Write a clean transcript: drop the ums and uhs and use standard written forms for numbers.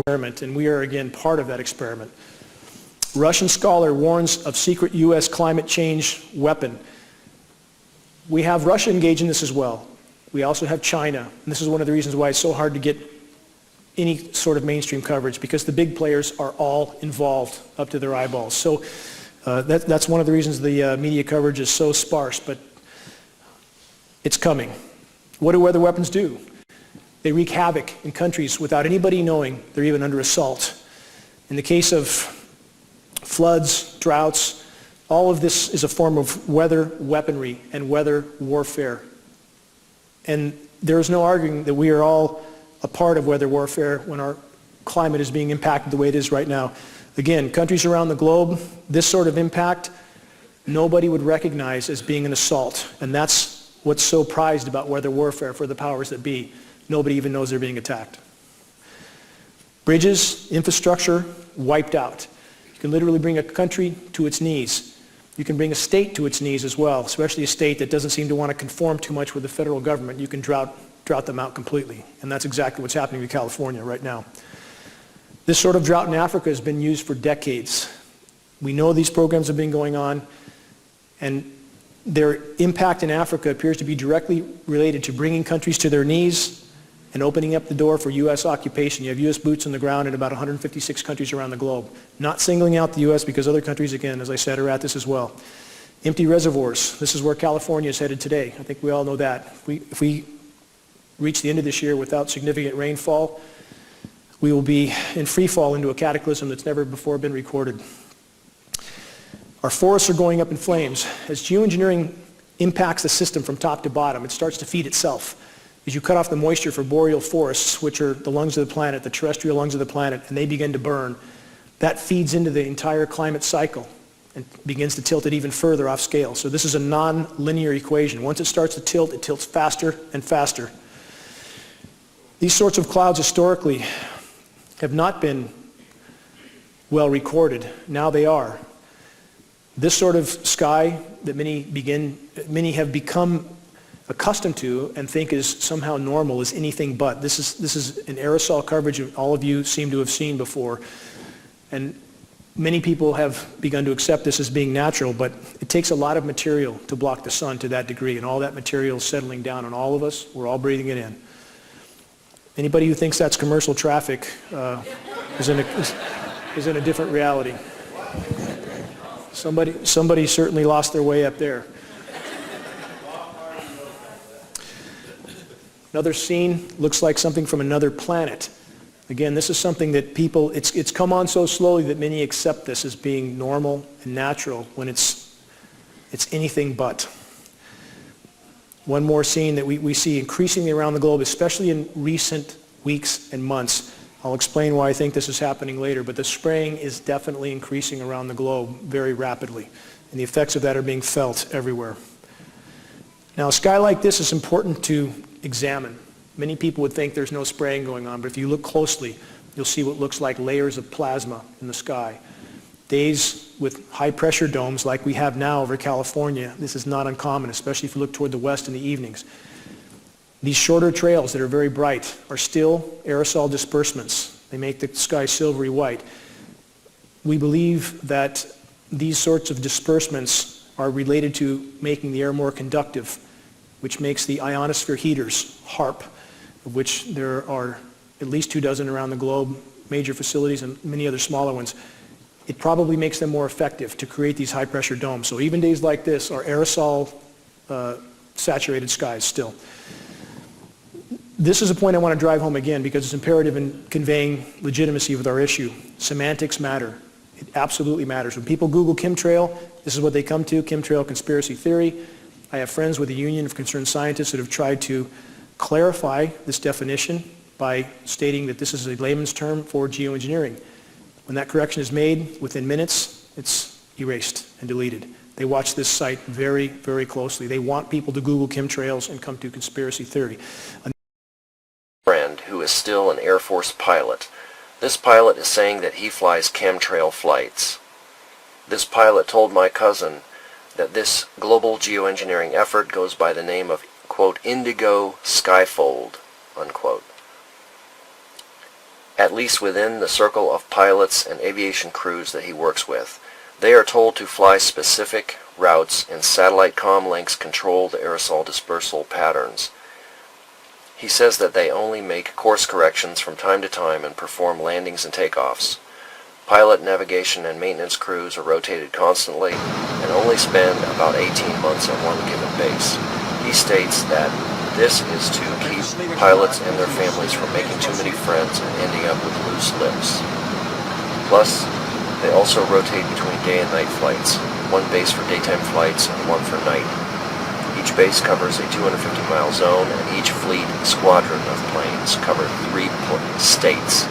experiment, and we are again part of that experiment. Russian scholar warns of secret U.S. climate change weapon. We have Russia engaged in this as well. We also have China, and this is one of the reasons why it's so hard to get any sort of mainstream coverage, because the big players are all involved up to their eyeballs. So that's one of the reasons the media coverage is so sparse, but it's coming. What do weather weapons do? They wreak havoc in countries without anybody knowing they're even under assault. In the case of floods, droughts, all of this is a form of weather weaponry and weather warfare. And there is no arguing that we are all a part of weather warfare when our climate is being impacted the way it is right now. Again, countries around the globe, this sort of impact, nobody would recognize as being an assault. And that's what's so prized about weather warfare for the powers that be. Nobody even knows they're being attacked. Bridges, infrastructure, wiped out. You can literally bring a country to its knees. You can bring a state to its knees as well, especially a state that doesn't seem to want to conform too much with the federal government. You can drought them out completely. And that's exactly what's happening to California right now. This sort of drought in Africa has been used for decades. We know these programs have been going on, and their impact in Africa appears to be directly related to bringing countries to their knees and opening up the door for U.S. occupation. You have U.S. boots on the ground in about 156 countries around the globe. Not singling out the U.S. because other countries, again, as I said, are at this as well. Empty reservoirs. This is where California is headed today. I think we all know that. If we reach the end of this year without significant rainfall, we will be in free fall into a cataclysm that's never before been recorded. Our forests are going up in flames. As geoengineering impacts the system from top to bottom, it starts to feed itself. As you cut off the moisture for boreal forests, which are the lungs of the planet, the terrestrial lungs of the planet, and they begin to burn, that feeds into the entire climate cycle and begins to tilt it even further off scale. So this is a non-linear equation. Once it starts to tilt, it tilts faster and faster. These sorts of clouds historically have not been well recorded. Now they are. This sort of sky that many have become accustomed to and think is somehow normal is anything but. This is an aerosol coverage that all of you seem to have seen before. And many people have begun to accept this as being natural, but it takes a lot of material to block the sun to that degree, and all that material is settling down on all of us. We're all breathing it in. Anybody who thinks that's commercial traffic is in a different reality. Somebody certainly lost their way up there. Another scene looks like something from another planet. Again, this is something that people, it's come on so slowly that many accept this as being normal and natural when it's anything but. One more scene that we see increasingly around the globe, especially in recent weeks and months. I'll explain why I think this is happening later, but the spraying is definitely increasing around the globe very rapidly, and the effects of that are being felt everywhere. Now, a sky like this is important to examine. Many people would think there's no spraying going on, but if you look closely, you'll see what looks like layers of plasma in the sky. Days with high pressure domes like we have now over California, this is not uncommon, especially if you look toward the west in the evenings. These shorter trails that are very bright are still aerosol disbursements. They make the sky silvery white. We believe that these sorts of disbursements are related to making the air more conductive, which makes the ionosphere heaters, HARP, of which there are at least 24 around the globe, major facilities and many other smaller ones. It probably makes them more effective to create these high pressure domes. So even days like this are aerosol saturated skies still. This is a point I want to drive home again because it's imperative in conveying legitimacy with our issue. Semantics matter. It absolutely matters. When people Google chemtrail, this is what they come to, chemtrail conspiracy theory. I have friends with the Union of Concerned Scientists that have tried to clarify this definition by stating that this is a layman's term for geoengineering. When that correction is made, within minutes, it's erased and deleted. They watch this site very, very closely. They want people to Google chemtrails and come to conspiracy theory. Friend who is still an Air Force pilot. This pilot is saying that he flies chemtrail flights. This pilot told my cousin that this global geoengineering effort goes by the name of, quote, indigo skyfold, unquote. at least within the circle of pilots and aviation crews that he works with. They are told to fly specific routes in satellite comm links controlled aerosol dispersal patterns. He says that they only make course corrections from time to time and perform landings and takeoffs. Pilot, navigation, and maintenance crews are rotated constantly and only spend about 18 months at one given base. He states that this is to keep pilots and their families from making too many friends and ending up with loose lips. Plus, they also rotate between day and night flights, one base for daytime flights and one for night. Each base covers a 250-mile zone, and each fleet squadron of planes cover 3 states.